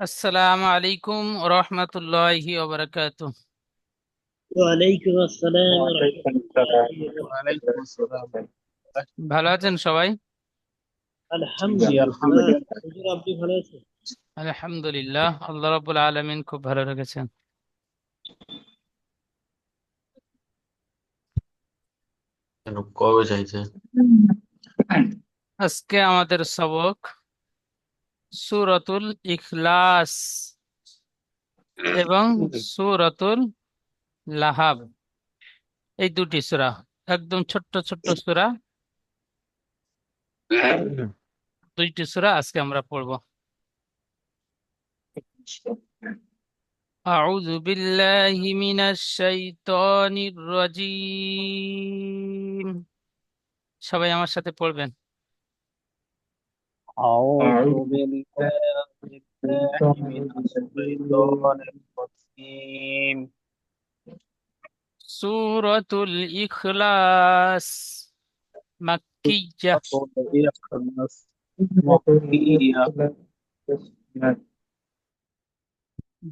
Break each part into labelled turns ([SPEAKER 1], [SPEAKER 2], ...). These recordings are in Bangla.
[SPEAKER 1] আসসালামু আলাইকুম রহমতুল্লাহি ওবারাকাতুহ।
[SPEAKER 2] ওয়ালাইকুম আসসালাম
[SPEAKER 3] ওয়ালাইকুম আসসালাম।
[SPEAKER 2] রহমতুল্লাহি ওয়া বারাকাতুহু।
[SPEAKER 1] ভালো আছেন সবাই?
[SPEAKER 3] জি,
[SPEAKER 2] আলহামদুলিল্লাহ।
[SPEAKER 3] আলহামদুলিল্লাহ।
[SPEAKER 2] হুজুর, আপনি ভালো আছেন?
[SPEAKER 1] আলহামদুলিল্লাহ, আল্লাহ রাব্বুল আলামিন খুব ভালো রেখেছেন।
[SPEAKER 3] কেন কবে চাইছে?
[SPEAKER 1] আজকে আমাদের সবক সূরাতুল ইখলাস এবং সূরাতুল লাহাব, এই দুটি সূরা, একদম ছোট্ট ছোট্ট সূরা। দুইটি সূরা আজকে আমরা পড়ব। আউযু বিল্লাহি মিনাশ শাইতানির রাজীম। সবাই আমার সাথে পড়বেন।
[SPEAKER 4] أعوذ بالله من الشيطان الرجيم.
[SPEAKER 1] সূরাতুল ইখলাস মাক্কিয়্যাহ।
[SPEAKER 4] سورة الإخلاص مكية.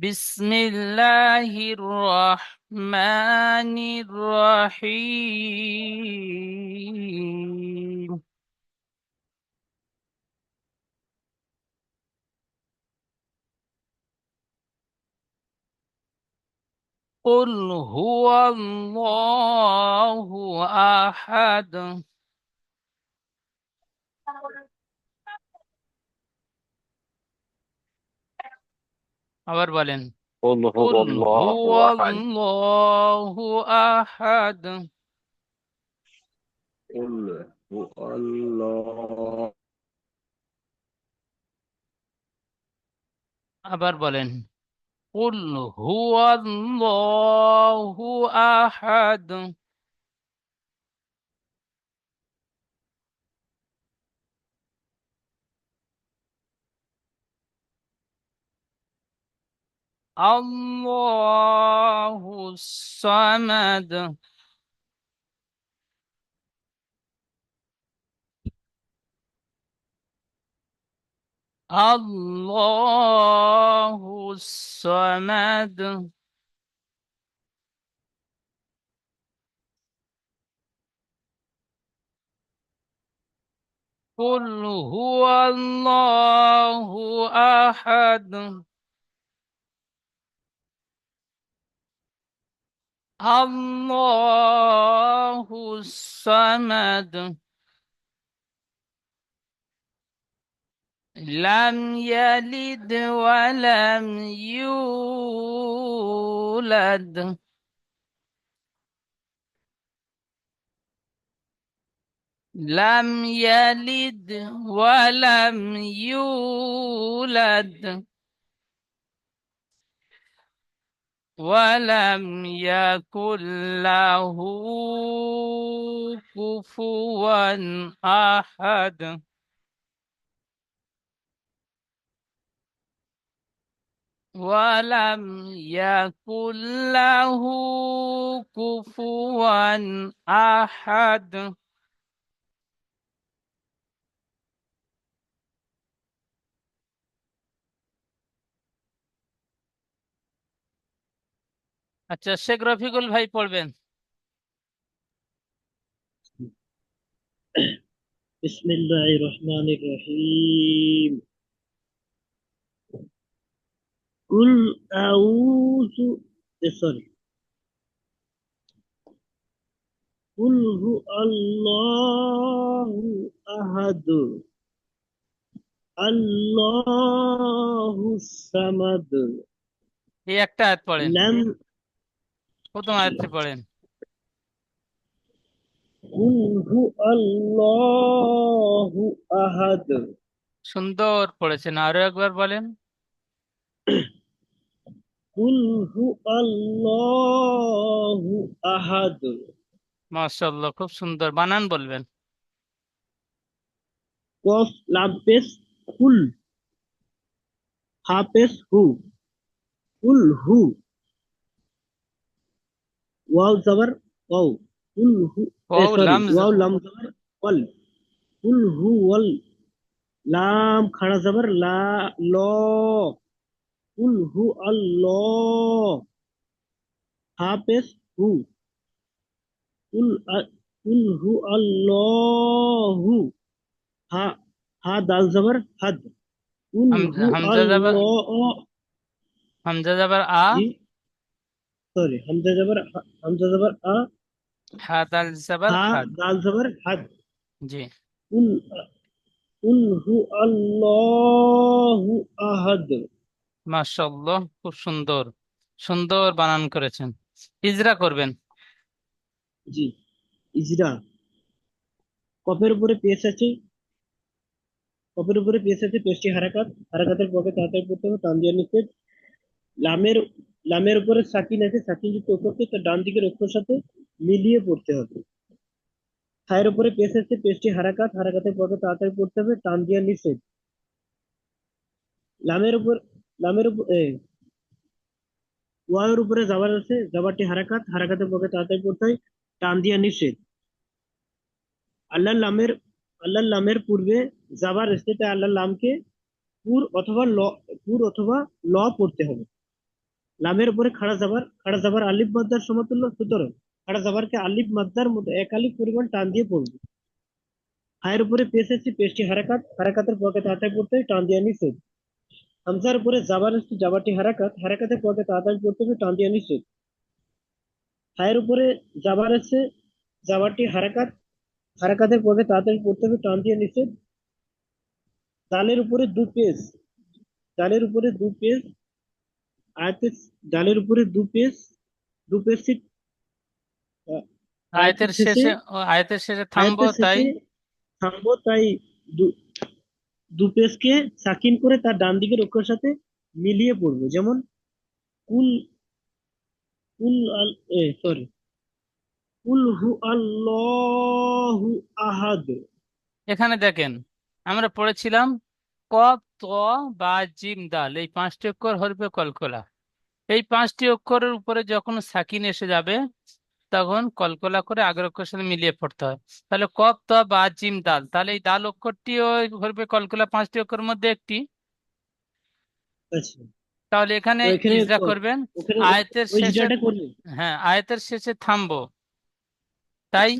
[SPEAKER 1] বিসমিল্লাহির রহমানির রহিম। কুল হুয়াল্লাহু আহাদ। আবার বলেন।
[SPEAKER 4] قل
[SPEAKER 1] কুল
[SPEAKER 4] هو الله أحد.
[SPEAKER 1] হুয়াল্লাহু আহাদ।
[SPEAKER 4] قل هو الله.
[SPEAKER 1] আবার বলেন। কুল হুয়াল্লাহু আহাদ। আল্লাহু সামাদ। আল্লাহু সামাদ। কুল হুয়াল্লাহু আহাদ। আল্লাহু সামাদ। লাম ইয়ালিদ ওয়া লাম ইউলাদ। লাম ইয়ালিদ ওয়া লাম ইউলাদ ওয়ালাম ইয়াকুল লাহু কুফুয়ান আহাদ। ওয়ালাম ইয়াকুল লাহু কুফুয়ান আহাদ। আচ্ছা, শেখ রফিকুল ভাই পড়বেন।
[SPEAKER 2] বিসমিল্লাহির রহমানির রহিম। কুল আউযু সরি কুল হু আল্লাহু আহাদ, আল্লাহু সামাদ,
[SPEAKER 1] এই একটা আয়াত পড়েন,
[SPEAKER 2] লাম
[SPEAKER 1] প্রথম আয়াতটি পড়েন।
[SPEAKER 2] কুল হু আল্লাহু আহাদ,
[SPEAKER 1] সুন্দর পড়েছেন, আরো একবার বলেন।
[SPEAKER 2] কুল হু আল্লাহু আহাদ।
[SPEAKER 1] মাশাআল্লাহ, খুব সুন্দর বানান বলবেন।
[SPEAKER 2] কফ লাম পেশ কুল, হা পেশ হু, কুল হু, ওয়াও জবর ওয়াও, কুল হু
[SPEAKER 1] ওয়াও
[SPEAKER 2] সরি
[SPEAKER 1] লাম
[SPEAKER 2] ওয়াও লাম জবর ওয়াল, কুল হু ওয়াল, লাম খাড়া জবর লা, ল, কুল হু আল্লাহ, হা পেশ হু, কুল কুল হু আল্লাহু, হা হা দাল জবর হাদ, কুল হু
[SPEAKER 1] হামজা যাবার
[SPEAKER 2] আল্লাহ।
[SPEAKER 1] হামজা যাবার আ,
[SPEAKER 2] জি, সরি, হামজা জবর আ,
[SPEAKER 1] হা দাল যাবার
[SPEAKER 2] হা
[SPEAKER 1] হাদ।
[SPEAKER 2] দাল জবর হাদ,
[SPEAKER 1] জি,
[SPEAKER 2] কুল কুল হু আল্লাহু আহাদ।
[SPEAKER 1] মাশাআল্লাহ, খুব সুন্দর, সুন্দর বানান করেছেন। ইজরা করবেন।
[SPEAKER 2] জি, ইজরা। কফের উপরে পেশ আছে, কফের উপরে পেশ আছে, পেশটি হারাকাত, হারাকাতের পরে তাড়াতাড়ি পড়তে হবে, টান দিয়ে নিষেধ। লামের লামের উপরে সাকিন আছে, সাকিন যুক্ত অক্ষরকে তার ডান দিকের অক্ষর সাথে মিলিয়ে পড়তে হবে। হায়ের উপরে পেশ আছে, পেশটি হারাকাত, হারাকাতের পরে তাড়াতাড়ি পড়তে হবে, টান দিয়ে নিষেধ। লামের উপর লামের উপর ওয়াওয়ের উপরে জাবার আছে, জাবারটি হারাকাত, হারাকাতের পরে তাড়াতাড়ি পড়তে হয়, টান দিয়ে নিষেধ। আল্লাহর লামের আল্লাহর লামের পূর্বে জাবার আসছে, তাই আল্লাহর লামকে পুর অথবা ল পড়তে হবে। লামের উপরে খাড়া জাবার আলিফ মাদ্দার সমতুল্য, সুতরাং খাড়া জাবারকে আলিফ মাদ্দার মতো এক আলিফ পরিমাণ টান দিয়ে পড়বে। হায়ের উপরে পেশ এসেছে, পেশটি হারাকাত, হারাকাতের পরে তাড়াতাড়ি পড়তে হয়, টান দিয়ে নিষেধ। হামজার উপরে জাবার এসেছে, জাবারটি হারাকাত, হারাকাতের পরে তাড়াতাড়ি পড়তে হবে, টান দিয়ে নিষেধ। হায়ের উপরে জাবার এসেছে, জাবারটি হারাকাত, হারাকাতের পরে তাড়াতাড়ি পড়তে হবে, টান দিয়ে নিষেধ। দালের উপরে দু পেশ, ডালের উপরে দু পেজ, আয়াতের ডালের উপরে দু পেজ আয়াতের
[SPEAKER 1] আয়াতের
[SPEAKER 2] শেষে
[SPEAKER 1] শেষে আয়াতের শেষে থামবো
[SPEAKER 2] আয়াতের
[SPEAKER 1] তাই
[SPEAKER 2] শেষে থামবো, তাই দু দু পেজকে সাকিন করে তার ডান দিকের অক্ষরের সাথে মিলিয়ে পড়বো। যেমন কুল কুল আল সরি, কুল হু আল্লাহু আহাদ।
[SPEAKER 1] এখানে দেখেন, আমরা পড়েছিলাম কফ, ত, বা, জিম, দাল, এই পাঁচটি অক্ষর হরফে কলকলা। এই পাঁচটি অক্ষরের উপরে যখন সাকিন এসে যাবে তখন কলকলা করে আগের অক্ষরের সাথে মিলিয়ে পড়তে হয়। তাহলে কফ, ত, বা, জিম, দাল, তাহলে এই দাল অক্ষরটি ওই হরফে কলকলা পাঁচটি অক্ষরের মধ্যে একটি।
[SPEAKER 2] আচ্ছা,
[SPEAKER 1] তাহলে এখানে
[SPEAKER 2] তো এখানে
[SPEAKER 1] ইজরা করবেন।
[SPEAKER 2] ওখানে
[SPEAKER 1] আয়াতের
[SPEAKER 2] ওই
[SPEAKER 1] শেষে,
[SPEAKER 2] জিরাটা করলে।
[SPEAKER 1] হ্যাঁ, আয়াতের শেষে থামবো, তাই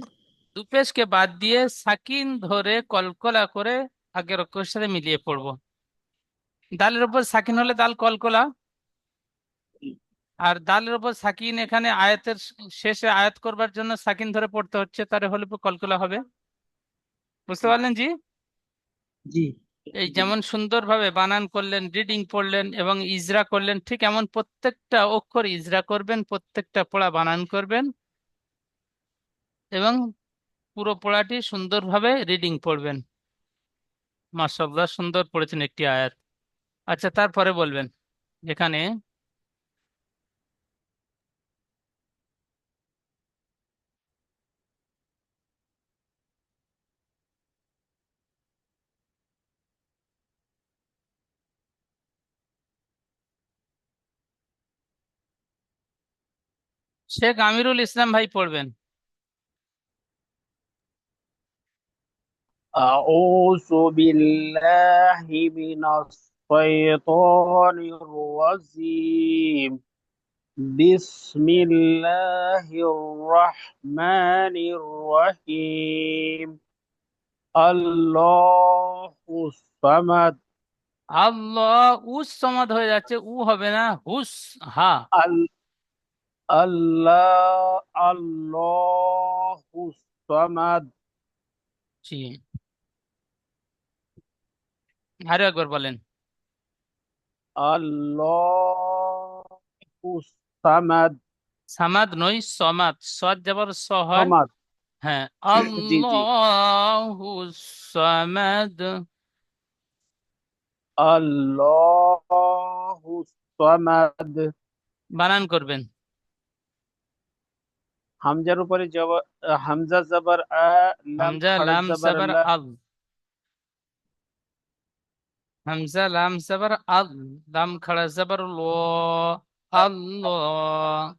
[SPEAKER 1] দুপেশকে বাদ দিয়ে সাকিন ধরে কলকলা করে আগের অক্ষরের সাথে মিলিয়ে পড়বো। দালের উপর সাকিন হলে দাল কলকলা, আর দালের উপর সাকিন এখানে আয়াতের শেষে আয়াত করবার জন্য সাকিন ধরে পড়তে হচ্ছে, তার হলে উপর কলকলা হবে। বুঝতে পারলেন? জি।
[SPEAKER 2] জি,
[SPEAKER 1] এই যেমন সুন্দরভাবে বানান করলেন, রিডিং পড়লেন এবং ইজরা করলেন, ঠিক এমন প্রত্যেকটা অক্ষর ইজরা করবেন, প্রত্যেকটা পড়া বানান করবেন এবং পুরো পড়াটি সুন্দরভাবে রিডিং পড়বেন। মাশাআল্লাহ, সুন্দর পড়েছেন একটি আয়াত। আচ্ছা, তারপরে বলবেন এখানে শেখ আমিরুল ইসলাম ভাই পড়বেন।
[SPEAKER 4] أعوذ بالله من الشيطان الرجيم. بسم الله الرحمن الرحيم. الله الصمد.
[SPEAKER 1] আল্লাহ, উস সমাদ হয়ে যাচ্ছে, উ হবে না, হুস, হা।
[SPEAKER 4] ال- الله الصمد.
[SPEAKER 1] জি, আরো একবার বলেন।
[SPEAKER 4] الله الصمد.
[SPEAKER 1] সামাদ নয়, সমাদ, সদ যাবার স হয়।
[SPEAKER 4] صمد.
[SPEAKER 1] হ্যাঁ,
[SPEAKER 4] জি জি।
[SPEAKER 1] আল্লাহু সামাদ।
[SPEAKER 4] الله الصمد.
[SPEAKER 1] বানান করবেন।
[SPEAKER 4] হামজার উপরে হামজা জবর আ, লাম
[SPEAKER 1] হামজা
[SPEAKER 4] খাড়া
[SPEAKER 1] লাম
[SPEAKER 4] জবর
[SPEAKER 1] সাবার
[SPEAKER 4] লা।
[SPEAKER 1] আল, হামজা লাম সাবার আল, লাম খাড়া জাবার ল, আল্লাহ,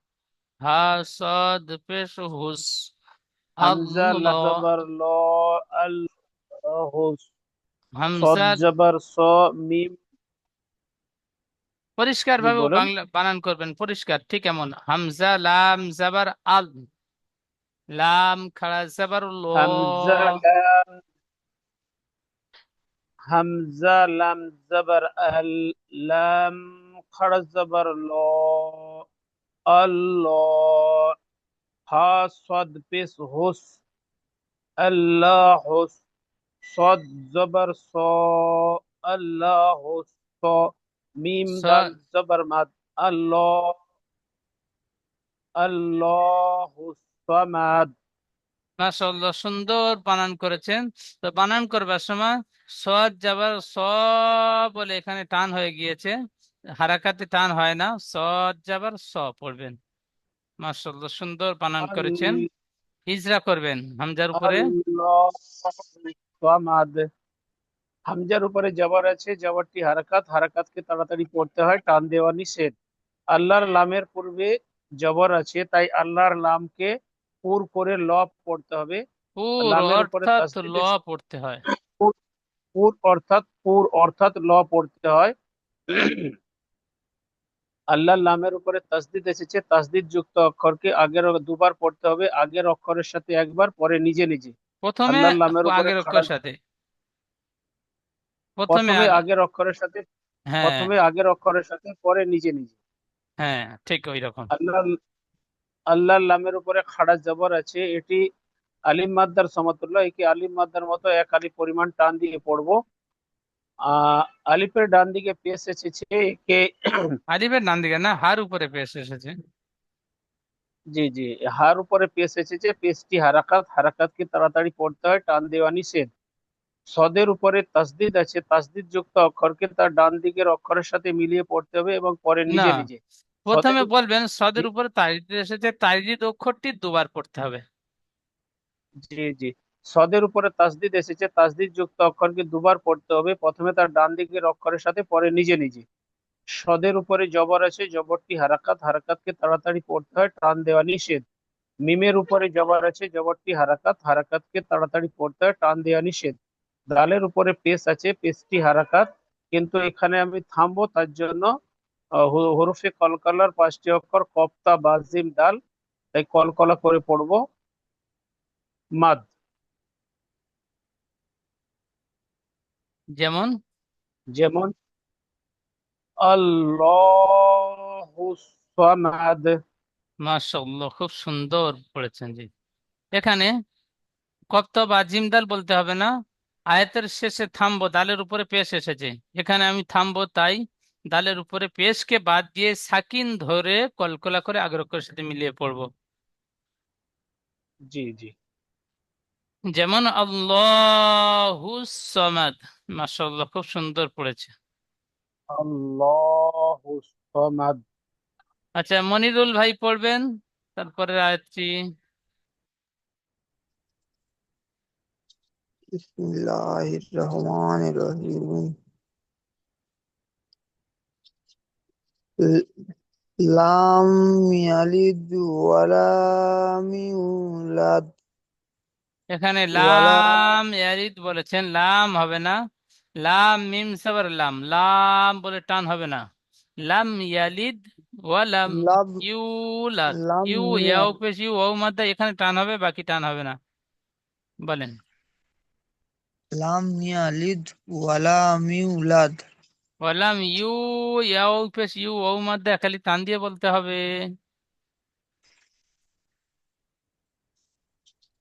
[SPEAKER 1] হা সদ পেশ হুস,
[SPEAKER 4] হামজা লা
[SPEAKER 1] আল্লাহ,
[SPEAKER 4] জবর ল, আল্লাহ। সদ
[SPEAKER 1] হামজা,
[SPEAKER 4] জবর স, মিম
[SPEAKER 1] পরিষ্কার
[SPEAKER 4] জি
[SPEAKER 1] ভাবে
[SPEAKER 4] বলুন।
[SPEAKER 1] বাংলা বানান করবেন, পরিষ্কার ঠিক এমন, হামজা লাম জাবার আল, লাম খাড়া জাবার ল,
[SPEAKER 4] হামজা লাম, হামজা লাম জবর আল, লাম খড় জবর ল, আল্লাহ। হা সদ পেশ হুস, আল্লাহ হুস। صاد زبر صا، الله صا. ميم دال زبر مد، الله، الله الصمد.
[SPEAKER 1] মাশাআল্লাহ, সুন্দর বানান করেছেন। তো বানান করবার সময় সদ যাবার স বলে এখানে টান হয়ে গিয়েছে, হারাকাতে টান হয় না, সদ যাবার স পড়বেন। মাশাআল্লাহ, সুন্দর বানান করেছেন।
[SPEAKER 4] ال-
[SPEAKER 1] হিজরা করবেন হামজার উপরে।
[SPEAKER 4] الله الصمد. হামজার উপরে জবর আছে, জবরটি হারাকাত, হারাকাতকে তাড়াতাড়ি পড়তে হয়, টান দেওয়া নিষেধ। আল্লাহর লামের পূর্বে জবর আছে, তাই আল্লাহর লামকে পুর করে ল পড়তে হবে।
[SPEAKER 1] পুর
[SPEAKER 4] লামের উপরে
[SPEAKER 1] অর্থাৎ ল
[SPEAKER 4] তাসদিদ
[SPEAKER 1] পড়তে হয়।
[SPEAKER 4] পুর অর্থাৎ ল পড়তে হয়। আল্লাহর নামের উপরে তাসদিদ এসেছে, তাসদিদ যুক্ত অক্ষরকে আগের দুবার পড়তে হবে, আগের অক্ষরের সাথে একবার, পরে নিজে নিজে।
[SPEAKER 1] প্রথমে
[SPEAKER 4] আল্লাহর নামের উপরে
[SPEAKER 1] আগের
[SPEAKER 4] খাড়া,
[SPEAKER 1] অক্ষর সাথে, প্রথমে
[SPEAKER 4] প্রথমে
[SPEAKER 1] আগে।
[SPEAKER 4] আগের অক্ষরের সাথে,
[SPEAKER 1] হ্যাঁ,
[SPEAKER 4] প্রথমে আগের অক্ষরের সাথে, পরে নিজে নিজে।
[SPEAKER 1] হ্যাঁ, ঠিক ওই রকম।
[SPEAKER 4] আল্লাহ, আল্লাহর নামের উপরে খাড়া জবর আছে, এটি আলিম মাদ্দার সমতুল্য। একে আলিম মাদ্দার মতো এক আলিফ পরিমাণ টান দিয়ে পড়বো। আলিফের ডান দিকে পেশ এসেছে, একে
[SPEAKER 1] আলিফের ডান দিকে না, হার উপরে পেশ এসেছে।
[SPEAKER 4] জি জি, হার উপরে পেশ এসেছে, পেশটি হারাকাত, হারাকাতকে তাড়াতাড়ি পড়তে হয়, টান দেওয়া নিষেধ। সদের উপরে তাসদিদ আছে, তাসদিদ যুক্ত অক্ষরকে তার ডান দিকের অক্ষরের সাথে মিলিয়ে পড়তে হবে এবং পরে
[SPEAKER 1] না,
[SPEAKER 4] নিজে নিজে। সদের
[SPEAKER 1] প্রথমে বলবেন সদের
[SPEAKER 4] জি
[SPEAKER 1] উপরে তাজদিদ এসেছে, তাজদিদ অক্ষরটি দুবার পড়তে হবে।
[SPEAKER 4] জি জি, সদের উপরে তাসদিদ এসেছে, তাসদিদ যুক্ত অক্ষরকে দুবার পড়তে হবে, প্রথমে তার ডান দিকের অক্ষরের সাথে, পরে নিজে নিজে। সদের উপরে জবর আছে, জবরটি হারাকাত, হারাকাতকে তাড়াতাড়ি পড়তে হয়, টান দেওয়া নিষেধ। মিমের উপরে জবর আছে, জবরটি হারাকাত, হারাকাতকে তাড়াতাড়ি পড়তে হয়, টান দেওয়া নিষেধ। দালের উপরে পেশ আছে, পেশটি হারাকাত, কিন্তু এখানে আমি থামবো, তার জন্য হরফে কলকলার পাঁচটি অক্ষর কপ্তা বাজিম দাল, তাই কলকলা করে পড়বো। মাদ,
[SPEAKER 1] যেমন
[SPEAKER 4] যেমন আল্লাহু সামাদ।
[SPEAKER 1] মাশাআল্লাহ, খুব সুন্দর পড়েছেন জি। এখানে কপ্ত বা জিমদাল বলতে হবে না, আয়াতের শেষে থামবো, দালের উপরে পেশ এসেছে, এখানে আমি থামবো, তাই দালের উপরে পেশকে বাদ দিয়ে সাকিন ধরে কলকলা করে আগের অক্ষরের সাথে মিলিয়ে পড়বো।
[SPEAKER 4] জি জি,
[SPEAKER 1] যেমন আল্লাহু সামাদ। মাশাআল্লাহ, খুব সুন্দর পড়েছে।
[SPEAKER 4] আল্লাহু সামাদ।
[SPEAKER 1] আচ্ছা, মনিরুল ভাই পড়বেন তারপরে আয়াতটি।
[SPEAKER 5] बिस्मिल्लाहिर्रहमानिर्रहीम। लाम यालिद वलाम यूलाद
[SPEAKER 1] এখানে
[SPEAKER 5] ওয়ালা
[SPEAKER 1] লাম ইয়ারিদ বলেছেন, লাম হবে না, লাম মিম সাবার লাম, লাম বলে টান হবে না। লাম ইয়ালিদ ওয়ালাম
[SPEAKER 5] লাম
[SPEAKER 1] ইউলাদ,
[SPEAKER 5] লাম
[SPEAKER 1] ইউ ইয়াও
[SPEAKER 5] মিয়াল
[SPEAKER 1] পেশ ইউ ওয়াও মাদ্দা, এখানে টান হবে, বাকি টান হবে না। বলেন।
[SPEAKER 5] লাম ইয়ালিদ ওয়ালাম ইউলাদ
[SPEAKER 1] ওয়ালাম ইউ ইয়াও পেশ ইউ ওয়াও মাদ্দা, খালি টান দিয়ে বলতে হবে।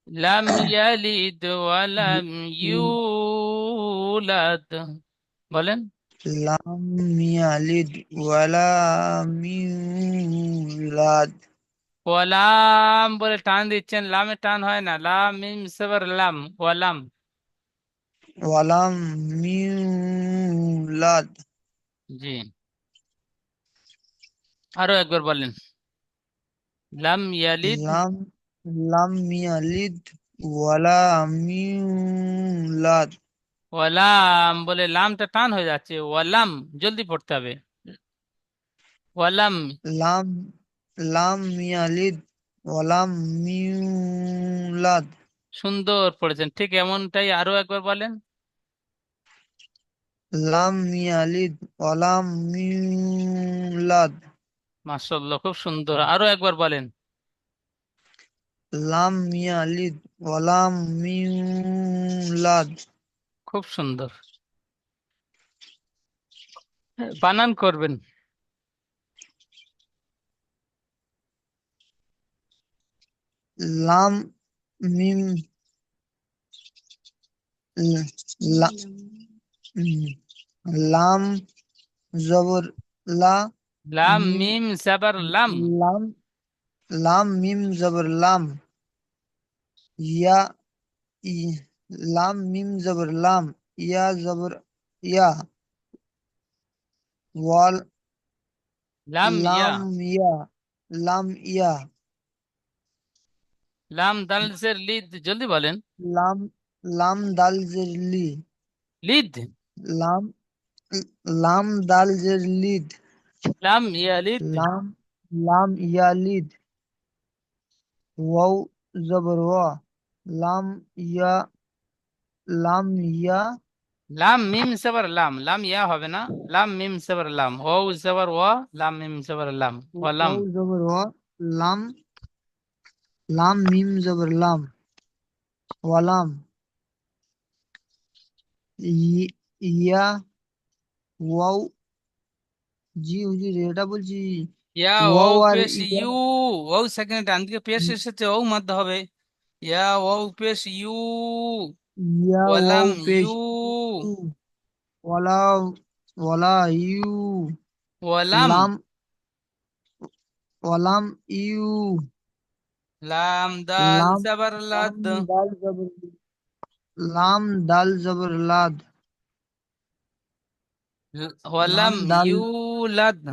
[SPEAKER 1] লাম ইয়ালিদ ওয়ালাম ইউলাদ। বলেন।
[SPEAKER 5] লাম ইয়ালিদ ওয়ালাম ইউলাদ
[SPEAKER 1] ওয়ালাম বলে টান দিচ্ছেন, লামে টান হয় না, লাম মিম সাবার লাম, ওয়ালাম।
[SPEAKER 5] ওয়ালাম ইউলাদ
[SPEAKER 1] জি, আরো একবার বলেন। লাম ইয়ালিদ,
[SPEAKER 5] লাম লাম ইয়ালিদ ওয়ালাম ইউলাদ
[SPEAKER 1] ওয়ালাম বলে লামটা টান হয়ে যাচ্ছে, ওয়ালাম জলদি পড়তে হবে, ওয়ালাম।
[SPEAKER 5] লাম লাম ইয়ালিদ ওয়ালাম ইউলাদ
[SPEAKER 1] সুন্দর পড়েছেন, ঠিক এমনটাই আরো একবার বলেন।
[SPEAKER 5] লাম ইয়ালিদ ওয়ালাম ইউলাদ।
[SPEAKER 1] মাশাআল্লাহ, খুব সুন্দর। আরো একবার বলেন।
[SPEAKER 5] লাম ইয়ালিদ ওয়ালাম ইউলাদ।
[SPEAKER 1] খুব সুন্দর। বানান করবেন।
[SPEAKER 5] লাম মিম ল- লা উম, লাম জবর লা।
[SPEAKER 1] লাম
[SPEAKER 5] মিম
[SPEAKER 1] মিম জাবার লাম।
[SPEAKER 5] লাম লাম মিম জবর লাম। ইয়া ই- লাম মিম জবর লাম। ইয়া জবর ইয়া। ওয়াল
[SPEAKER 1] লাম ইয়া।
[SPEAKER 5] লাম ইয়া। লাম ইয়া।
[SPEAKER 1] লাম দাল জের লিদ, জলদি বলেন।
[SPEAKER 5] লাম লাম দাল জের লি।
[SPEAKER 1] লিদ।
[SPEAKER 5] লাম লাম দাল জের লিদ।
[SPEAKER 1] লাম ইয়া লিদ।
[SPEAKER 5] লাম লাম ইয়ালিদ। ওয়াও জবর ওয়া। লাম ইয়া। লাম ইয়া।
[SPEAKER 1] লাম মিম জাবার লাম, লাম ইয়া হবে না। লাম মিম জাবার লাম, ও জাবার ও, লাম মিম জাবার লাম, ওয়ালাম।
[SPEAKER 5] ওয়াও জবর ওয়া। লাম লাম মিম জবর লাম। ওয়ালাম ইয়া। ওয়াও। জি হুজুর, এটা বলছি।
[SPEAKER 1] ইয়া ও
[SPEAKER 5] ওয়াও আর
[SPEAKER 1] পেশ
[SPEAKER 5] ইয়া।
[SPEAKER 1] ইউ। ও সেকেন্ড ডান দিকে পেশ এসেছে, ও মধ্যে হবে। ইয়া ও পেশ ইউ।
[SPEAKER 5] ইয়া ওয়াও
[SPEAKER 1] ওয়ালাম
[SPEAKER 5] পেশ
[SPEAKER 1] ইউ।
[SPEAKER 5] ইউ। ওয়ালা ওয়ালা ইউ।
[SPEAKER 1] ওয়ালাম।
[SPEAKER 5] লাম ওয়ালাম ইউ।
[SPEAKER 1] লাম দাল
[SPEAKER 5] লাম
[SPEAKER 1] জাবার
[SPEAKER 5] লাম
[SPEAKER 1] লাদ।
[SPEAKER 5] দাল জবর লাম দাল জবর লাদ। লাম
[SPEAKER 1] ওয়ালাম
[SPEAKER 5] দাল
[SPEAKER 1] ইউলাদ।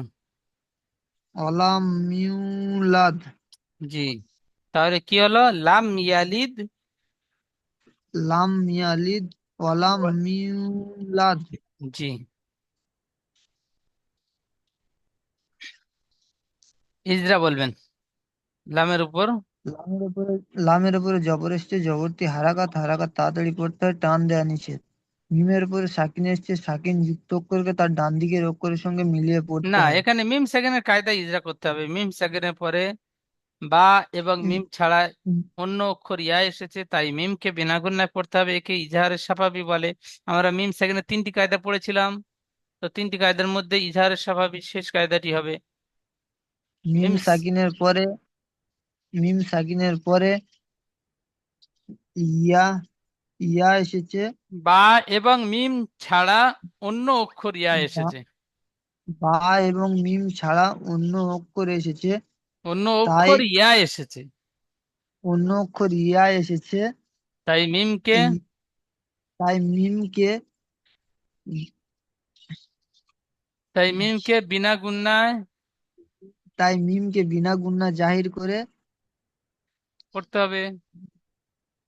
[SPEAKER 5] ওয়ালাম মিউলাদ।
[SPEAKER 1] জি। তাহলে কি হলো? লাম ইয়ালিদ।
[SPEAKER 5] লাম ইয়ালিদ ওয়ালাম মিউলাদ।
[SPEAKER 1] জি। ইজরা বলবেন লামের উপর।
[SPEAKER 5] লামের উপরে লামের উপরে জবর এসছে, জবরটি হারাকাত, হারাকাত তাড়াতাড়ি পড়তে হয়, টান দেয়া নিষেধ। মিমের উপরে সাকিন এসছে, সাকিন যুক্ত অক্ষরকে তার ডান দিকের অক্ষরের সঙ্গে মিলিয়ে পড়তে
[SPEAKER 1] না,
[SPEAKER 5] হয়।
[SPEAKER 1] এখানে মিম সেকেন্ডের কায়দা ইজরা করতে হবে। মিম সেকেন্ডের পরে বা এবং
[SPEAKER 5] উম,
[SPEAKER 1] মিম ছাড়া
[SPEAKER 5] উম,
[SPEAKER 1] অন্য অক্ষর ইয়া এসেছে, তাই মিমকে বিনা গুণায় পড়তে হবে। একে ইজাহারের সাফাবি বলে। আমরা মিম সেকেন্ডে তিনটি কায়দা পড়েছিলাম। তো তিনটি কায়দার মধ্যে ইজাহারের সাফাবি শেষ কায়দাটি হবে।
[SPEAKER 5] মিম
[SPEAKER 1] মিম
[SPEAKER 5] সাকিনের পরে মিম সাকিনের পরে ইয়া ইয়া এসেছে।
[SPEAKER 1] বা এবং মিম ছাড়া অন্য অক্ষর ইয়া
[SPEAKER 5] বা
[SPEAKER 1] এসেছে।
[SPEAKER 5] বা এবং মিম ছাড়া অন্য অক্ষর এসেছে।
[SPEAKER 1] অন্য
[SPEAKER 5] তাই
[SPEAKER 1] অক্ষর ইয়া এসেছে।
[SPEAKER 5] অন্য অক্ষর ইয়া এসেছে।
[SPEAKER 1] তাই মিমকে
[SPEAKER 5] ই- তাই মিমকে
[SPEAKER 1] তাই মিমকে বিনা গুণায়
[SPEAKER 5] তাই মিমকে বিনা গুণা জাহির করে
[SPEAKER 1] পড়তে হবে।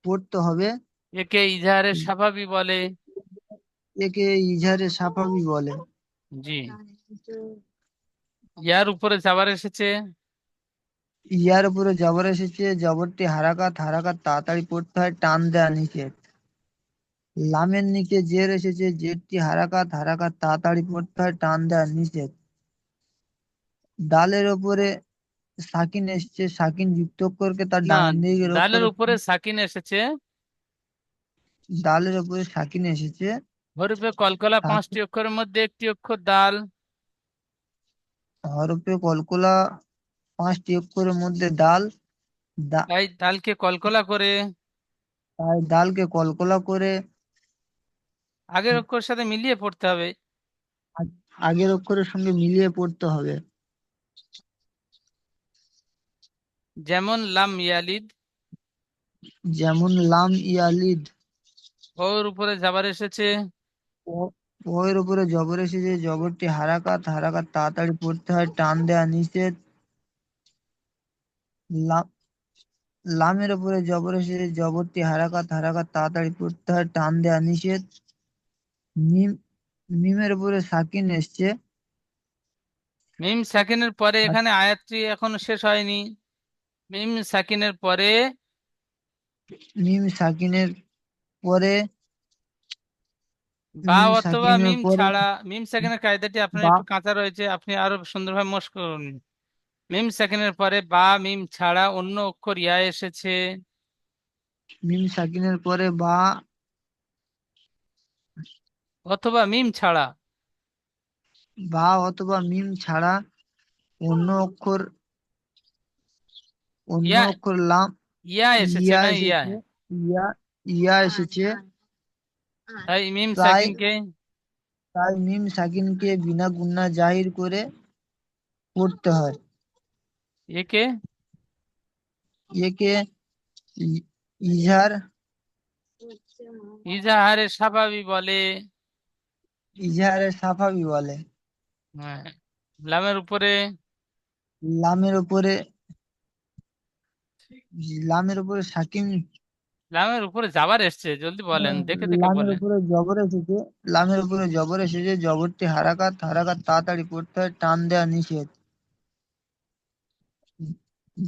[SPEAKER 5] পড়তে হবে।
[SPEAKER 1] একে ইজাহারের সাফাবি বলে।
[SPEAKER 5] একে ইজহারে সাফাবি বলে।
[SPEAKER 1] জি। ইয়ার উপরে যাবার এসেছে।
[SPEAKER 5] ইয়ার উপরে জবর এসেছে, জবরটি হারাকাত, হারাকাত তাড়াতাড়ি পড়তে হয়, টান দেয়া নিষেধ। লামের নিচে জের এসেছে, জেরটি হারাকাত, হারাকাত তাড়াতাড়ি পড়তে হয়, টান দেয়া নিষেধ। ডালের উপরে সাকিন এসেছে, সাকিন যুক্ত অক্ষরকে তার
[SPEAKER 1] না,
[SPEAKER 5] ডান দিকের
[SPEAKER 1] দালের
[SPEAKER 5] অক্ষরের
[SPEAKER 1] উপরে সাকিন এসেছে।
[SPEAKER 5] ডালের উপরে সাকিন এসেছে।
[SPEAKER 1] হরফে কলকলা পাঁচটি
[SPEAKER 5] সাকিন
[SPEAKER 1] অক্ষরের মধ্যে একটি অক্ষর দাল।
[SPEAKER 5] হরফে কলকলা পাঁচটি অক্ষরের মধ্যে দাল। দা-
[SPEAKER 1] তাই দালকে কলকলা করে
[SPEAKER 5] তাই দালকে কলকলা করে
[SPEAKER 1] আগের অক্ষরের সাথে মিলিয়ে পড়তে হবে।
[SPEAKER 5] আগের অক্ষরের সঙ্গে মিলিয়ে পড়তে হবে।
[SPEAKER 1] যেমন লাম ইয়ালিদ।
[SPEAKER 5] যেমন লাম ইয়ালিদ।
[SPEAKER 1] ওর উপরে যাবার এসেছে।
[SPEAKER 5] ও ও এর উপরে জবর এসেছে, জবরটি হারাকাত, হারাকাত তাড়াতাড়ি পড়তে হয়, টান দেয়া নিষেধ। লাম লামের উপরে জবর এসেছে, জবরটি হারাকাত, হারাকাত তাড়াতাড়ি পড়তে হয়, টান দেয়া নিষেধ। মিম মিমের উপরে সাকিন এসছে।
[SPEAKER 1] মিম সাকিনের পরে এখানে আয়াতটি এখনো শেষ হয়নি। মিম সাকিনের পরে
[SPEAKER 5] মিম সাকিনের পরে
[SPEAKER 1] বা
[SPEAKER 5] মিম
[SPEAKER 1] অথবা
[SPEAKER 5] সাকিনের
[SPEAKER 1] মিম
[SPEAKER 5] পরে
[SPEAKER 1] ছাড়া, মিম সেকেন্ডের কায়দাটি আপনার
[SPEAKER 5] বা
[SPEAKER 1] একটু কাঁচা রয়েছে, আপনি আরো সুন্দরভাবে মস্ক করুন। মিম সেকেন্ডের পরে বা মিম ছাড়া অন্য অক্ষর ইয়া এসেছে,
[SPEAKER 5] মিম সাকিনের পরে বা
[SPEAKER 1] অথবা মিম ছাড়া
[SPEAKER 5] অথবা মিম ছাড়া অন্য অক্ষর
[SPEAKER 1] ইয়া
[SPEAKER 5] লাম
[SPEAKER 1] ইয়া এসেছে,
[SPEAKER 5] ইয়া
[SPEAKER 1] এখানে ইয়া।
[SPEAKER 5] এসেছে। ইয়া ইয়া এসেছে।
[SPEAKER 1] তাই মিম
[SPEAKER 5] তাই
[SPEAKER 1] সাকিনকে
[SPEAKER 5] মিম সাকিনকে বিনা গুণা জাহির করে পড়তে হয়।
[SPEAKER 1] একে
[SPEAKER 5] একে ইজহার
[SPEAKER 1] ইজাহারে স্বাভাবিক বলে।
[SPEAKER 5] ইজহারের সাফাবি বলে।
[SPEAKER 1] হ্যাঁ, লামের উপরে
[SPEAKER 5] লামের উপরে সাকিন
[SPEAKER 1] লামের উপরে যাবার এসছে, জলদি বলেন, দেখে দেখে
[SPEAKER 5] লামের
[SPEAKER 1] বলেন।
[SPEAKER 5] উপরে জবর এসেছে। জবরটি হারাকাত তাড়াতাড়ি পড়তে হয়, টান দেওয়া নিষেধ।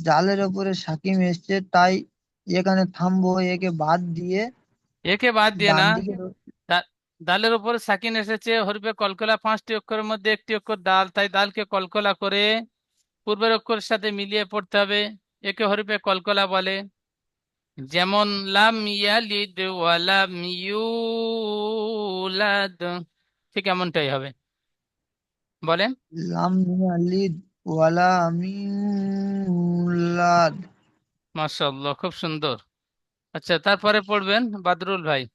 [SPEAKER 5] জালের উপরে সাকিম এসছে, তাই এখানে থামবো। একে বাদ দিয়ে
[SPEAKER 1] একে বাদ দিয়ে
[SPEAKER 5] ডান
[SPEAKER 1] না,
[SPEAKER 5] দিকে
[SPEAKER 1] দা- দালের উপরে সাকিন এসেছে, হরফে কলকলা, পাঁচটি অক্ষরের মধ্যে একটি অক্ষর দাল, তাই দালকে কলকলা করে পূর্বের অক্ষরের সাথে মিলিয়ে পড়তে হবে। একে হরফে কলকলা বলে। যেমন লাম ইয়ালিদ ওয়ালাম ইউলাদ, ঠিক এমনটাই হবে। বলেন।
[SPEAKER 5] লাম ইয়ালিদ ওয়ালা মিউলাদ।
[SPEAKER 1] মাশাআল্লাহ, খুব সুন্দর। আচ্ছা, তারপরে পড়বেন বাদরুল ভাই।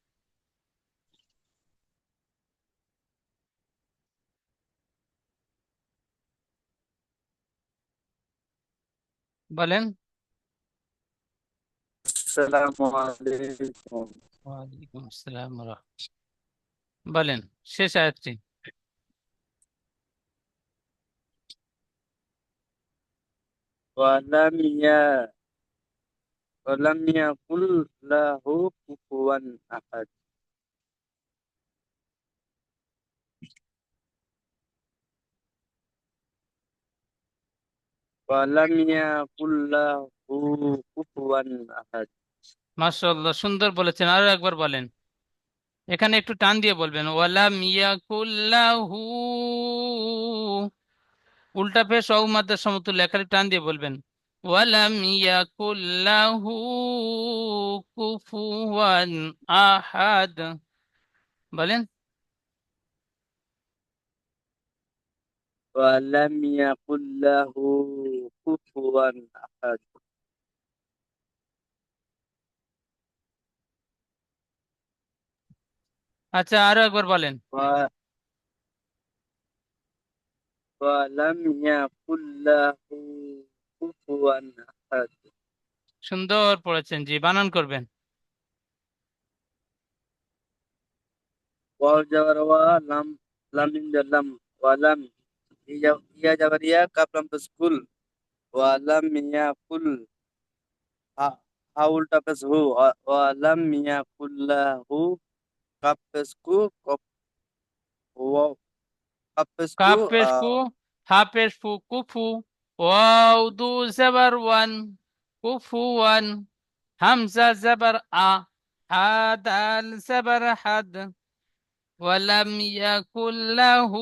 [SPEAKER 1] বলেন।
[SPEAKER 4] আসসালামু আলাইকুম।
[SPEAKER 1] ওয়ালাইকুম আসসালাম ওয়া রাহমাতুল্লাহ। বলেন শেষ আয়াতটি।
[SPEAKER 4] ওয়ালাম ইয়া ওয়ালাম ইয়াকুল লাহু কুফুয়ান আহাদ। ওয়ালাম ইয়াকুল লাহু কুফুয়ান আহাদ।
[SPEAKER 1] মাশাআল্লাহ, সুন্দর বলেছেন, আরো একবার বলেন। এখানে একটু টান দিয়ে বলবেন, ওয়ালাম ইয়াকুল্লাহু, উল্টা পেশ অউ মাদ্দার সমতুল্য, এখানে টান দিয়ে বলবেন, ওয়ালাম ইয়াকুল্লাহু কুফুয়ান আহাদ। বলেন।
[SPEAKER 4] ওয়ালাম ইয়াকুল লাহু কুফুয়ান আহাদ।
[SPEAKER 1] আচ্ছা, আরো একবার বলেন।
[SPEAKER 4] ওয়ালাম ইয়াকুল লাহু কুফুয়ান আহাদ।
[SPEAKER 1] সুন্দর পড়েছেন জি, বানান করবেন।
[SPEAKER 4] ওয়াও যাবার ওয়া, লাম লাম মিম যার লাম, ওয়ালাম ইয়া যাবার ইয়া, কাফ লাম পেশ কুল, ওয়ালাম ইয়াকুল হা, হা উল্টা পেশ হু, ওয়ালাম ইয়াকুল লাহু, কাফ পেশ কু, কফ ওয়াও, কাফ পেশ কু
[SPEAKER 1] কাপ পেশ কু, হা পেশ ফু, কুফু। ওয়াও দু জবর ওয়ান, কুফু ওয়ান। হামজা জবর আ, হা দাল জবর হাদ। ওয়ালাম ইয়াকুল্লাহু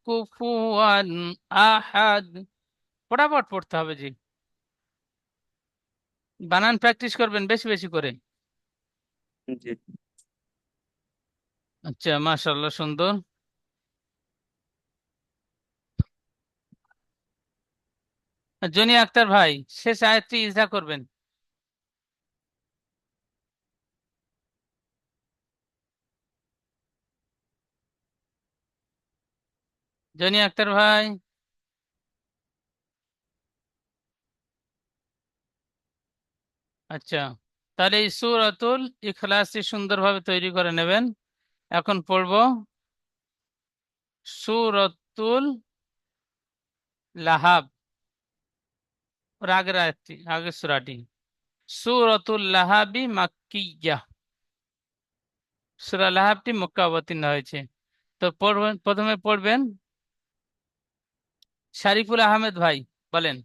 [SPEAKER 1] কুফুয়ান আহাদ। ফটাফট পড়তে হবে জি, বানান প্র্যাকটিস করবেন বেশি বেশি করে।
[SPEAKER 4] জি।
[SPEAKER 1] আচ্ছা, মাশাআল্লাহ, সুন্দর। জনি আক্তার ভাই, শেষ আয়াতটি ইজা করবেন। জনি আক্তার ভাই। আচ্ছা, তাহলে এই সূরাতুল ইখলাসটি সুন্দরভাবে তৈরি করে নেবেন। এখন পড়ব সূরাতুল লাহাব, ওর আগের আয়াতটি, আগের সূরাটি। সূরাতুল লাহাবি মাক্কিয়্যা, সূরা লাহাবটি মক্কা অবতীর্ণ হয়েছে। তো পড়বেন, প্রথমে পড়বেন শারিফুল আহমেদ ভাই। বলেন।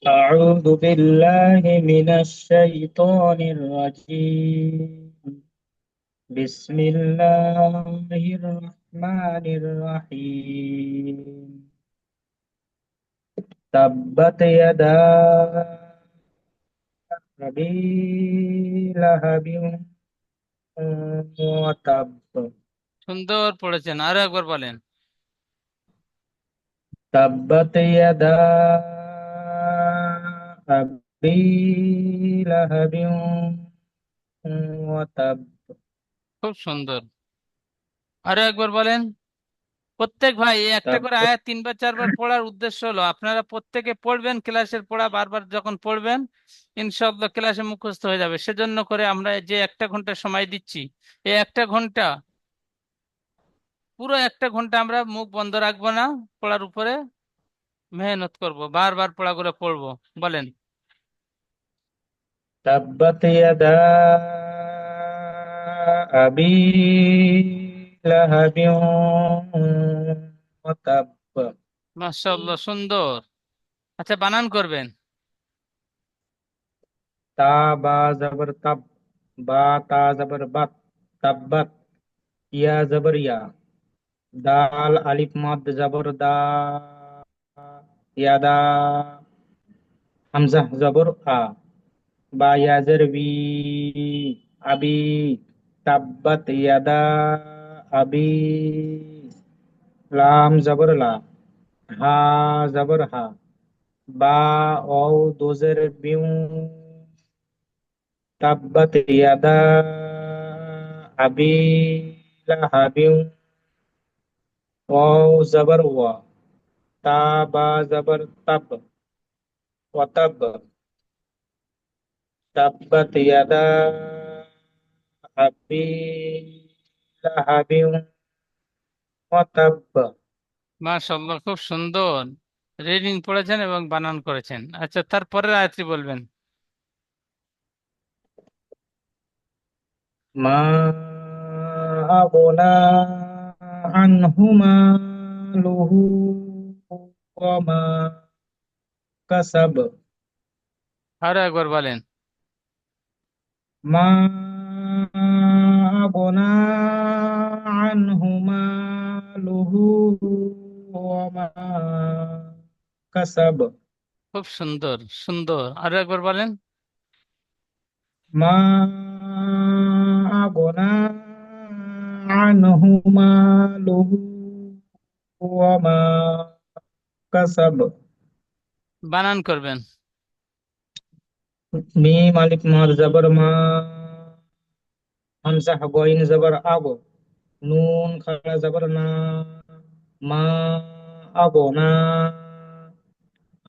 [SPEAKER 6] أعوذ بالله من الشيطان الرجيم بسم الله الرحمن الرحيم تبت يدا أبي لهب وتب
[SPEAKER 1] সুন্দর পড়েছেন, আরো একবার বলেন।
[SPEAKER 6] تبت يدا أبي لهب وتب
[SPEAKER 1] খুব সুন্দর, আরো একবার বলেন। প্রত্যেক ভাই এই একটা করে
[SPEAKER 6] تبت
[SPEAKER 1] আয়াত 3 বার 4 বার পড়ার উদ্দেশ্য হলো আপনারা প্রত্যেকে পড়বেন, ক্লাসের পড়া বারবার যখন পড়বেন ইনশাআল্লাহ ক্লাসে মুখস্থ হয়ে যাবে। সেজন্য করে আমরা যে 1 ঘন্টা সময় দিচ্ছি, এই 1 ঘন্টা, পুরো 1 ঘন্টা আমরা মুখ বন্ধ রাখবো না, পড়ার উপরে মেহনত করব, বারবার পড়াগুলো পড়বো। বলেন।
[SPEAKER 6] تبت يدا أبي لهب وتب
[SPEAKER 1] মাশাআল্লাহ, সুন্দর। আচ্ছা, বানান করবেন।
[SPEAKER 6] ता बा जबर तब बा ता जबर बत तब्बत या जबर या दाल अलिफ मद जबर दा यादा हमजा जबर आ बा या जर बी अबी तब्बत यादा अबी लाम जबर ला हा जबर हा बा औ दोजर बिऊ تبت يدا أبي لهب واو زبر و تابا زبر تب وتب تبت يدا أبي لهب وتب
[SPEAKER 1] মাশাআল্লাহ, খুব সুন্দর রিডিং পড়েছেন এবং বানান করেছেন। আচ্ছা, তারপরের আয়াতটি বলবেন।
[SPEAKER 6] ما أغنى عنه ماله وما كسب
[SPEAKER 1] আরো একবার বলেন।
[SPEAKER 6] ما أغنى عنه ماله وما كسب
[SPEAKER 1] খুব সুন্দর, সুন্দর, আরো একবার বলেন।
[SPEAKER 6] ما أغنى عنه ماله وما كسب
[SPEAKER 1] বানান করবেন।
[SPEAKER 6] ميم ألف ماد زبر ما همزة غين زبر أبو নুন খাড়া জবর না মা আগনা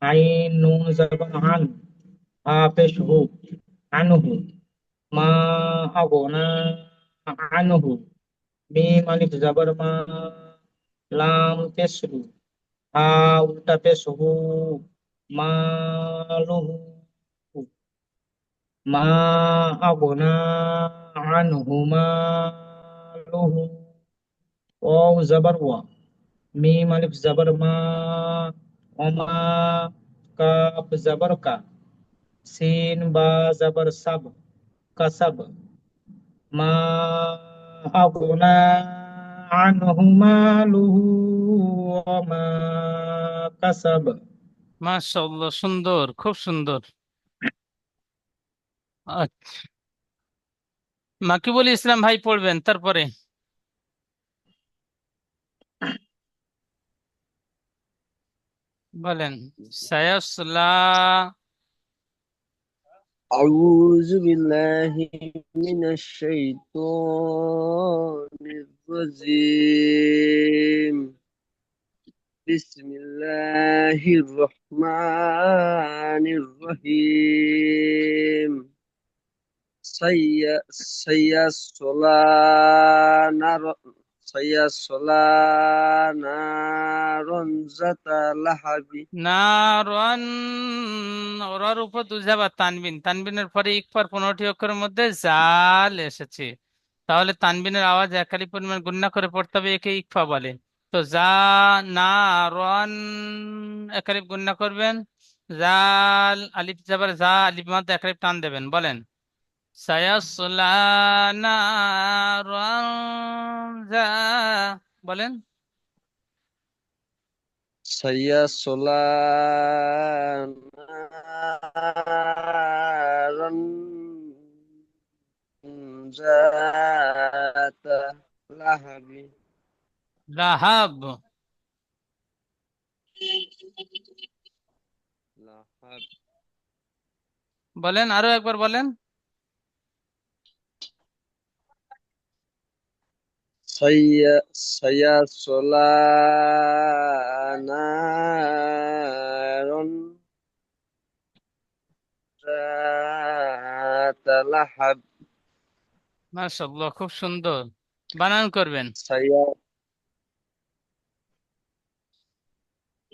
[SPEAKER 6] আইন নুন জবর আন হা পেশ হু আনহু মা আগনা আনহু মিম আলিফ জবর মা লাম পেশ হু হা উল্টা পেশ হু মালুহু মা আগনা আনহু মালুহু ও জবর ওয়া মিম আলিফ জবর মা ওমা কাফ জবর কা সিন বা জবর সাব কাসাব মা আগনা আনহু মালুহু ওমা কাসাব
[SPEAKER 1] মাশাআল্লাহ, সুন্দর, খুব সুন্দর। আচ্ছা, মাকিবুল ইসলাম ভাই পড়বেন তারপরে। বলেন। সায়াসলা।
[SPEAKER 7] أعوذ بالله من الشيطان الرجيم بسم الله الرحمن الرحيم سيصلى نار سيصلى نارا ذات لهب
[SPEAKER 1] নারন, ওরার উপর দুজাবা তানবিন, তানবিনের পরে ইকফার 15টি অক্ষরের মধ্যে জাল এসেছে, তাহলে তানবিনের আওয়াজ একালি পরিমাণ গুণনা করে পড়তে হবে, একে ইকফা বলে। তো জা না রন একালিপ গুণনা করবেন, জাল আলিফ জাবার যা, আলিফ মাদ এক আলিফ টান দেবেন, বলেন সায়াসলা নারান যা, বলেন
[SPEAKER 7] سيصلى نارا ذات لهب
[SPEAKER 1] রাহাব,
[SPEAKER 7] لهب
[SPEAKER 1] বলেন আরো একবার বলেন।
[SPEAKER 7] سيصلى نارا ذات لهب
[SPEAKER 1] মাশাআল্লাহ, খুব সুন্দর, বানান করবেন।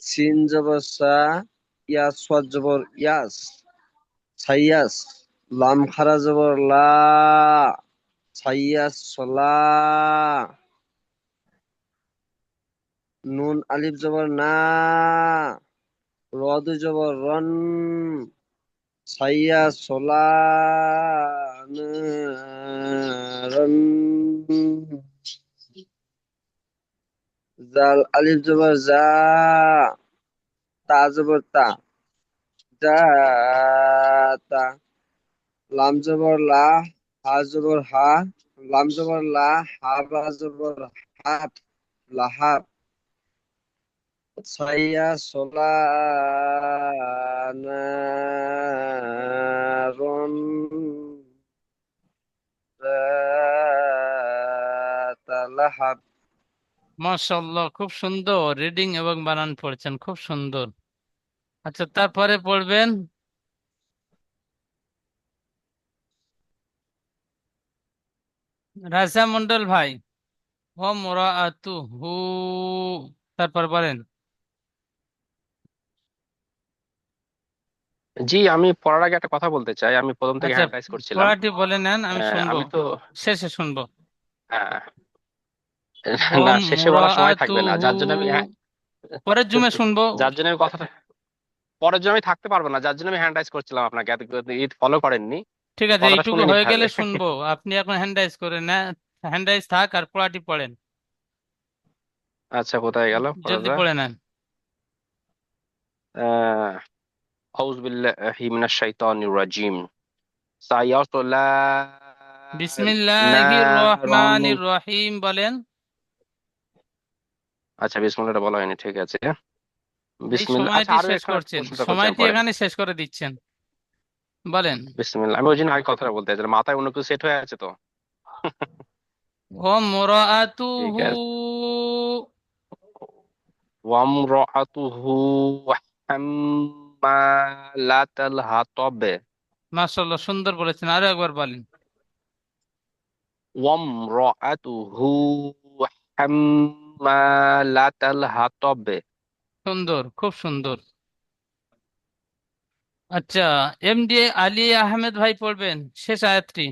[SPEAKER 7] সিন জবর সা, ইয়াস ওয়াজ জবর ইয়াস, সাইয়াস। লাম খারা জবর লা, সাইয়াস সলা। নুন আলিফ জবর না, রদ জবর রন, সাইয়াস সলা রন। জাল আলিফ জবর জা, তা জবর তা, যা তা। লাম জবর লা, হা জবর হা, লাম জবর লা, হা বা জবর হাব, লাহাব। ছাইয়া সলা নারন যাতা লাহাব।
[SPEAKER 1] মাশাআল্লাহ, খুব সুন্দর রিডিং এবং বানান পড়ছেন, খুব সুন্দর। আচ্ছা, তারপরে পড়বেন রাজা মন্ডল ভাই, ও মুরাআতুহু, তারপর বলেন।
[SPEAKER 8] জি, আমি পড়ার আগে একটা কথা বলতে চাই। আমি প্রথম থেকে
[SPEAKER 1] আচ্ছা,
[SPEAKER 8] হ্যান্ড রাইজ করছিলাম।
[SPEAKER 1] পড়াটি বলে নেন, আমি শুনবো,
[SPEAKER 8] আমি তো
[SPEAKER 1] শেষে শুনবো।
[SPEAKER 8] আহ,
[SPEAKER 1] ও
[SPEAKER 8] না, শেষে বলার সময় থাকবে না,
[SPEAKER 1] মুরাআতুহু,
[SPEAKER 8] যার জন্য আমি
[SPEAKER 1] পরের জুমে শুনবো।
[SPEAKER 8] যার জন্য আমি কথাটা পরের জন্য আমি থাকতে পারবো না, যার জন্য আমি হ্যান্ড রাইজ করছিলাম আপনাকে, এত ঈদ ফলো করেননি।
[SPEAKER 1] ঠিক আছে,
[SPEAKER 8] কথাটা
[SPEAKER 1] এইটুকু
[SPEAKER 8] শুনে
[SPEAKER 1] হয়ে
[SPEAKER 8] নিতে
[SPEAKER 1] গেলে
[SPEAKER 8] হবে।
[SPEAKER 1] শুনবো। আপনি এখন হ্যান্ড রাইজ করে না, হ্যান্ড রাইজ থাক আর পড়াটি পড়েন,
[SPEAKER 8] আচ্ছা, কোথায় গেল
[SPEAKER 1] জলদি
[SPEAKER 8] পড়াটা?
[SPEAKER 1] পড়ে নেন।
[SPEAKER 8] আউযু বিল্লাহি মিনাশ শাইতানির রাজিম। সায়াসলা
[SPEAKER 1] বিসমিল্লাহির
[SPEAKER 8] নারন।
[SPEAKER 1] রহমানির রহিম, বলেন।
[SPEAKER 8] আচ্ছা, বিসমিল্লাহটা বলা হয়নি, ঠিক আছে।
[SPEAKER 1] এই
[SPEAKER 8] বিসমিল্লাহ। আচ্ছা,
[SPEAKER 1] সময়টি
[SPEAKER 8] আরো
[SPEAKER 1] শেষ
[SPEAKER 8] এখানে একটা
[SPEAKER 1] করছেন,
[SPEAKER 8] প্রশ্নটা করছি আমি
[SPEAKER 1] সময়টি
[SPEAKER 8] পরে।
[SPEAKER 1] এখানে শেষ করে দিচ্ছেন, বলেন।
[SPEAKER 8] বিসমিল্লাহ, আমি ওই জন্য আগে কথাটা বলতে চাইছিলাম, মাথায় অন্য কিছু সেট হয়ে আছে তো।
[SPEAKER 1] ও
[SPEAKER 8] ঠিক
[SPEAKER 1] মুরাআতুহু,
[SPEAKER 8] আছে। ওয়ামরাআতুহু হাম্মালাতাল হাতাব।
[SPEAKER 1] মাশাআল্লাহ, সুন্দর বলেছেন, আরো একবার বলেন।
[SPEAKER 8] ওয়ামরাআতুহু হাম্মালাতাল হাতাব।
[SPEAKER 1] সুন্দর, খুব সুন্দর। আচ্ছা, এমডি আলী আহমেদ ভাই পড়বেন শেষ আয়াতটি।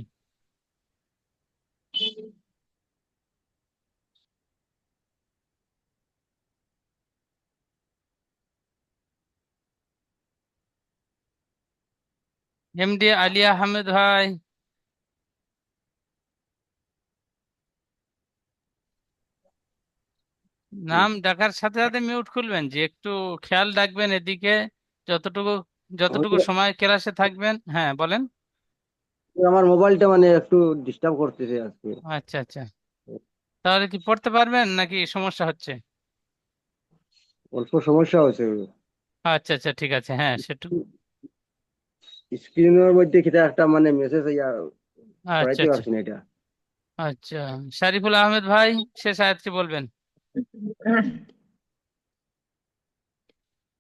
[SPEAKER 1] এমডি আলী আহমেদ ভাই, নাম ডাকার সাথে সাথে মিউট খুলবেন, যে একটু খেয়াল রাখবেন এদিকে, যতটুকু যতটুকু সময় ক্লাসে থাকবেন। হ্যাঁ, বলেন।
[SPEAKER 9] আমার মোবাইলটা মানে একটু ডিস্টার্ব করতেছে আজকে।
[SPEAKER 1] আচ্ছা আচ্ছা, তাহলে কি পড়তে পারবেন নাকি সমস্যা হচ্ছে?
[SPEAKER 9] অল্প সমস্যা হচ্ছে।
[SPEAKER 1] আচ্ছা আচ্ছা, ঠিক আছে, হ্যাঁ সেটু।
[SPEAKER 9] স্ক্রিনের মধ্যে কিটা একটা মানে মেসেজ ইয়া
[SPEAKER 1] আচ্ছা
[SPEAKER 9] পড়াইতে
[SPEAKER 1] আচ্ছা
[SPEAKER 9] পারছি না এটা।
[SPEAKER 1] আচ্ছা, শারিফুল আহমেদ ভাই শেষ আয়াতটি বলবেন।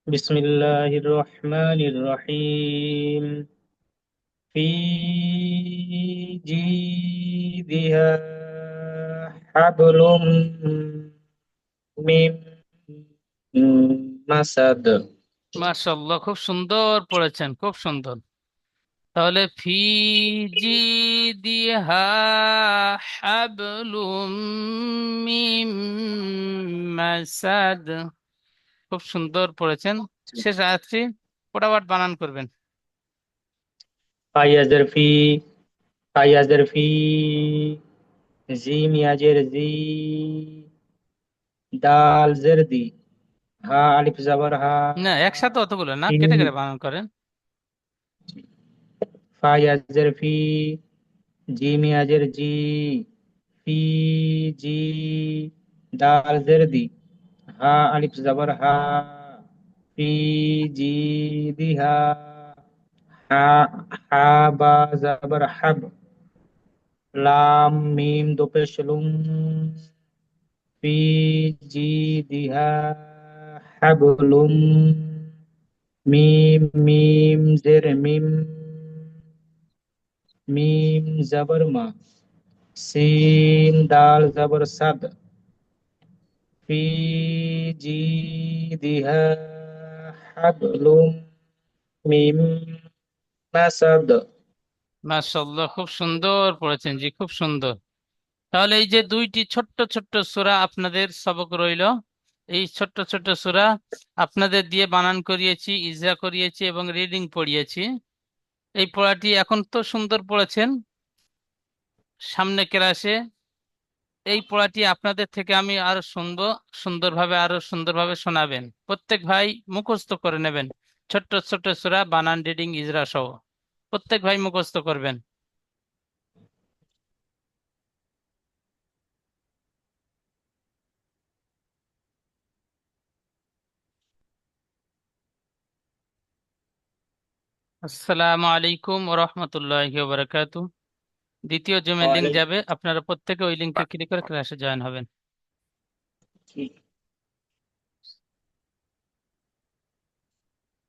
[SPEAKER 6] বিসমিল্লাহির রহমানির রহিম। في جيدها حبل من مسد।
[SPEAKER 1] মাশাআল্লাহ, খুব সুন্দর পড়েছেন, খুব সুন্দর। তাহলে ফি জি দিহা হাবলুম মিম মাসাদ, খুব সুন্দর পড়েছেন। শেষ আয়াতটি। ফটাফট বানান করবেন।
[SPEAKER 6] ফাইয়া জারফি, ফাইয়া জারফি, জিম ইয়াজের জি, দাল জেরদি, হা আলিফ জবর হা,
[SPEAKER 1] না, একসাথে অতগুলো না,
[SPEAKER 6] ফি,
[SPEAKER 1] কেটে কেটে বানান করেন।
[SPEAKER 6] ফাইয়া জারফি, জিম ইয়াজের জি, ফি, জি, দাল জেরদি, হা আলিফ জবর হা, ফি, জি, দিহা, হা, হা বা জবর হাব, লাম মিম দো পেশ লুম, ফি, জি, দিহা, হাবলুম, মিম মিম জের মিম, মিম জবর মা, সিন দাল জবর সাদ, ফি, জি, দিহা, হাবলুম, মিম মাসাদ।
[SPEAKER 1] মাশাআল্লাহ, খুব সুন্দর পড়েছেন জি, খুব সুন্দর। তাহলে এই যে দুইটি ছোট্ট ছোট্ট সূরা আপনাদের সবক রইলো, এই ছোট্ট ছোট্ট সূরা আপনাদের দিয়ে বানান করিয়েছি, ইজরা করিয়েছি এবং রিডিং পড়িয়েছি। এই পড়াটি এখন তো সুন্দর পড়েছেন, সামনে ক্লাসে এই পড়াটি আপনাদের থেকে আমি আরো শুনবো, সুন্দরভাবে আরো সুন্দরভাবে শোনাবেন। প্রত্যেক ভাই মুখস্থ করে নেবেন, ছোট্ট ছোট্ট সূরা বানান, রিডিং, ইজরা সহ প্রত্যেক ভাই মুখস্থ করবেন। আসসালামু আলাইকুম ওয়া রাহমাতুল্লাহি ওয়া বারাকাতুহু। দ্বিতীয় জুমের লিংক যাবে, আপনারা প্রত্যেকে ওই লিংকে ক্লিক করে ক্লাসে জয়েন হবেন।
[SPEAKER 6] ঠিক।